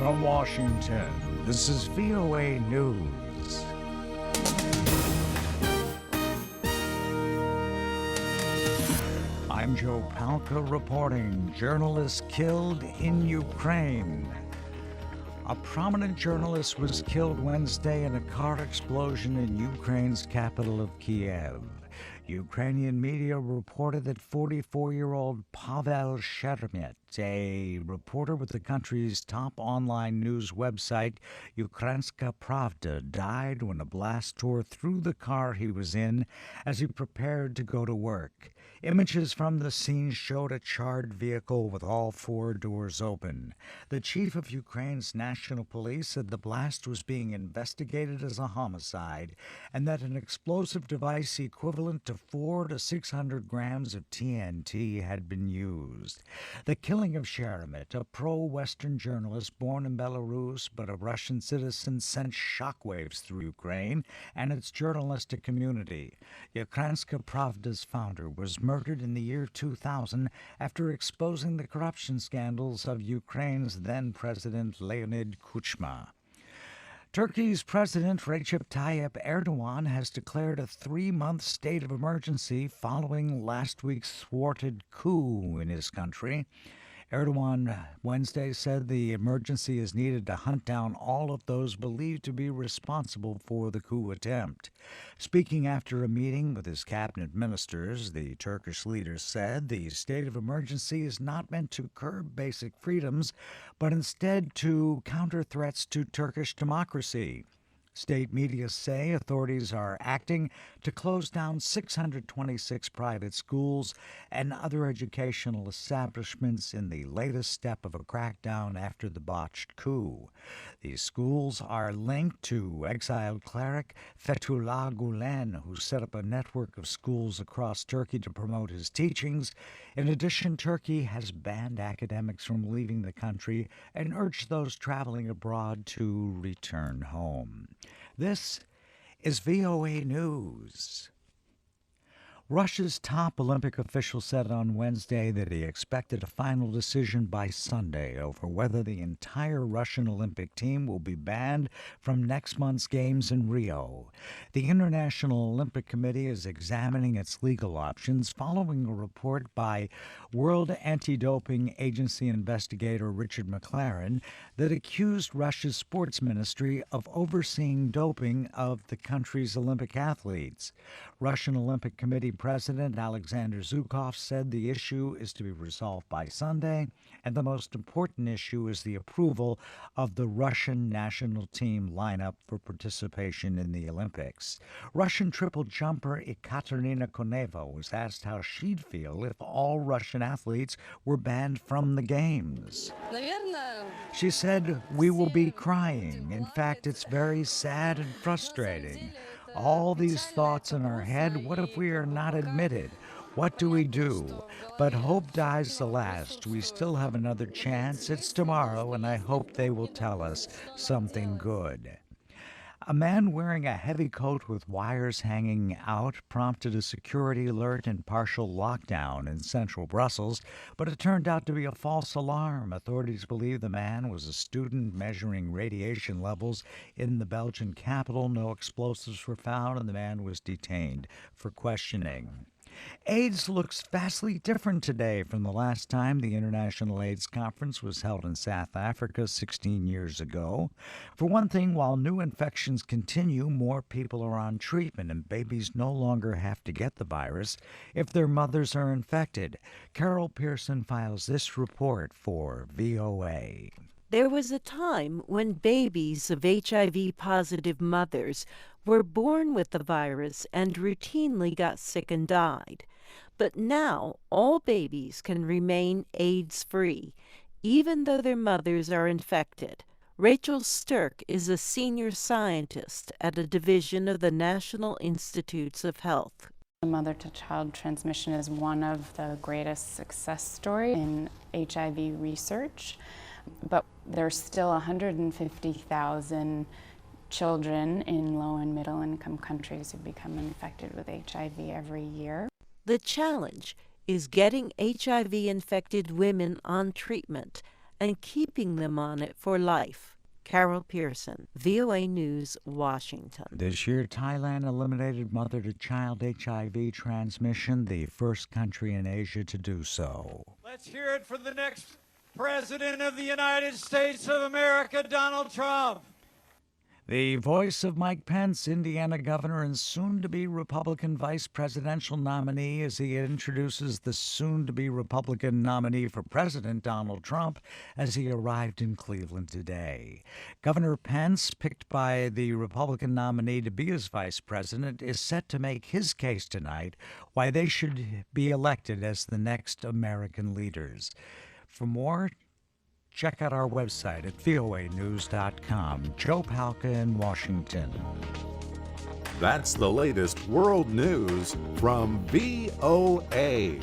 From Washington, this is VOA News. I'm Joe Palca reporting. Journalists killed in Ukraine. A prominent journalist was killed Wednesday in a car explosion in Ukraine's capital of Kyiv. Ukrainian media reported that 44-year-old Pavel Sheremet, a reporter with the country's top online news website, Ukrainska Pravda, died when a blast tore through the car he was in as he prepared to go to work. Images from the scene showed a charred vehicle with all four doors open. The chief of Ukraine's national police said the blast was being investigated as a homicide and that an explosive device equivalent to 400 to 600 grams of TNT had been used. The killing of Sheremet, a pro-Western journalist born in Belarus but a Russian citizen, sent shockwaves through Ukraine and its journalistic community. Ukrainska Pravda's founder was murdered in the year 2000 after exposing the corruption scandals of Ukraine's then-president Leonid Kuchma. Turkey's President Recep Tayyip Erdoğan has declared a 3-month state of emergency following last week's thwarted coup in his country. Erdoğan Wednesday said the emergency is needed to hunt down all of those believed to be responsible for the coup attempt. Speaking after a meeting with his cabinet ministers, the Turkish leader said the state of emergency is not meant to curb basic freedoms, but instead to counter threats to Turkish democracy. State media say authorities are acting to close down 626 private schools and other educational establishments in the latest step of a crackdown after the botched coup. These schools are linked to exiled cleric Fethullah Gulen, who set up a network of schools across Turkey to promote his teachings. In addition, Turkey has banned academics from leaving the country and urged those traveling abroad to return home. This is VOA News. Russia's top Olympic official said on Wednesday that he expected a final decision by Sunday over whether the entire Russian Olympic team will be banned from next month's games in Rio. The International Olympic Committee is examining its legal options following a report by World Anti-Doping Agency investigator Richard McLaren that accused Russia's sports ministry of overseeing doping of the country's Olympic athletes. Russian Olympic Committee President Alexander Zhukov said the issue is to be resolved by Sunday, and the most important issue is the approval of the Russian national team lineup for participation in the Olympics. Russian triple jumper Ekaterina Koneva was asked how she'd feel if all Russian athletes were banned from the Games. She said, "We will be crying. In fact, it's very sad and frustrating. All these thoughts in our head, what if we are not admitted? What do we do? But hope dies the last. We still have another chance. It's tomorrow, and I hope they will tell us something good." A man wearing a heavy coat with wires hanging out prompted a security alert and partial lockdown in central Brussels, but it turned out to be a false alarm. Authorities believe the man was a student measuring radiation levels in the Belgian capital. No explosives were found, and the man was detained for questioning. AIDS looks vastly different today from the last time the International AIDS Conference was held in South Africa 16 years ago. For one thing, while new infections continue, more people are on treatment and babies no longer have to get the virus if their mothers are infected. Carol Pearson files this report for VOA. There was a time when babies of HIV-positive mothers were born with the virus and routinely got sick and died. But now all babies can remain AIDS-free, even though their mothers are infected. Rachel Stirk is a senior scientist at a division of the National Institutes of Health. Mother-to-child transmission is one of the greatest success stories in HIV research, but there's still 150,000 children in low and middle income countries who become infected with HIV every year. The challenge is getting HIV-infected women on treatment and keeping them on it for life. Carol Pearson, VOA News, Washington. This year, Thailand eliminated mother-to-child HIV transmission, the first country in Asia to do so. Let's hear it for the next President of the United States of America, Donald Trump. The voice of Mike Pence, Indiana governor and soon-to-be Republican vice presidential nominee, as he introduces the soon-to-be Republican nominee for President, Donald Trump, as he arrived in Cleveland today. Governor Pence, picked by the Republican nominee to be his vice president, is set to make his case tonight why they should be elected as the next American leaders. For more, check out our website at voanews.com. Joe Palca in Washington. That's the latest world news from VOA.